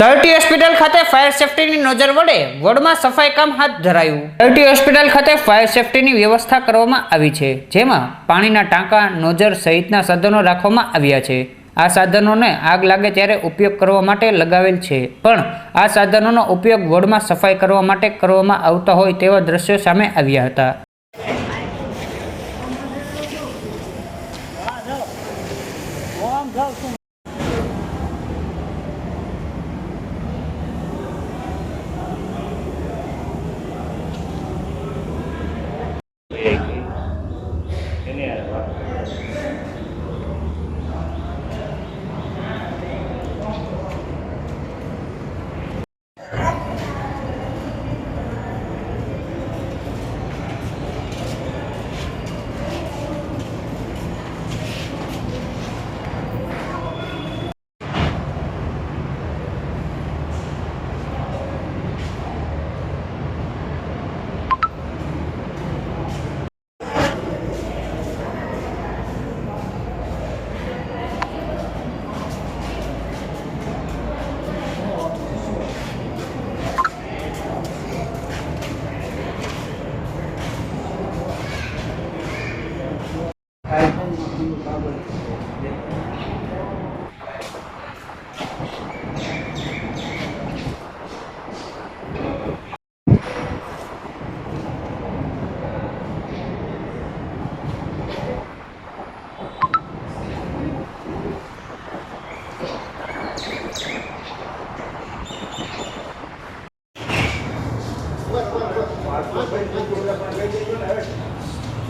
તરટી hospital ખાતે fire સેફટીની નોઝર વડે વોર્ડમાં સફાઈ કામ હાથ ધરાયું। તરટી હોસ્પિટલ ખાતે ફાયર સેફટીની વ્યવસ્થા કરવામાં આવી છે, જેમાં પાણીના ટાંકા, નોઝર સહિતના સાધનો રાખવામાં આવ્યા છે। આ સાધનોને આગ લાગે ત્યારે ઉપયોગ કરવા માટે લગાવેલ છે, પણ આ સાધનોનો ઉપયોગ વોર્ડમાં સફાઈ કરવા માટે કરવામાં આવતા હોય તેવા દ્રશ્યો સામે આવ્યા હતા।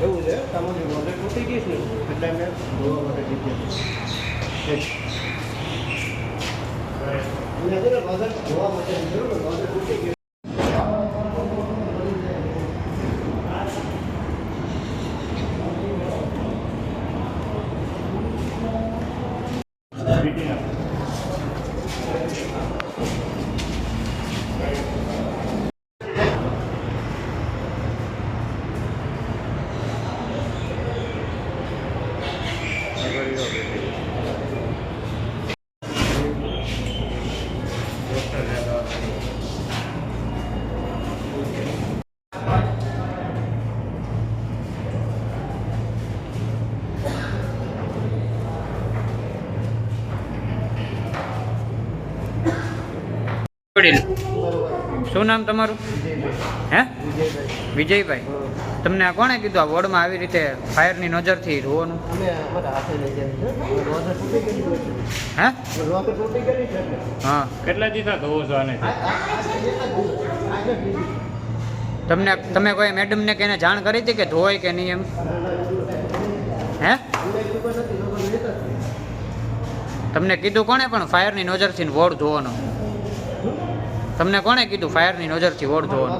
એવું છે તમારી નોંધે તૂટી ગઈ છે એટલે મેં ધોવા માટે કીધું ધોવા માટે નોંધે તૂટી ગઈ। શું નામ તમારું? હે? વિજયભાઈ। તમને આ કોણે કીધું આ વોર્ડમાં આવી રીતે ફાયરની નજરથી જોવાનું? હે? હા, કેટલા દિવસ ધોવો છો આને? તમે કોઈ મેડમને કે જાણ કરી હતી કે ધોવાય કે નહીં એમ? હે? તમને કીધું કોણે પણ ફાયરની નજરથી વોર્ડ ધોવાનો? તમને કોણે કીધું ફાયરની નજરથી વોર્ડ ધોવાનો?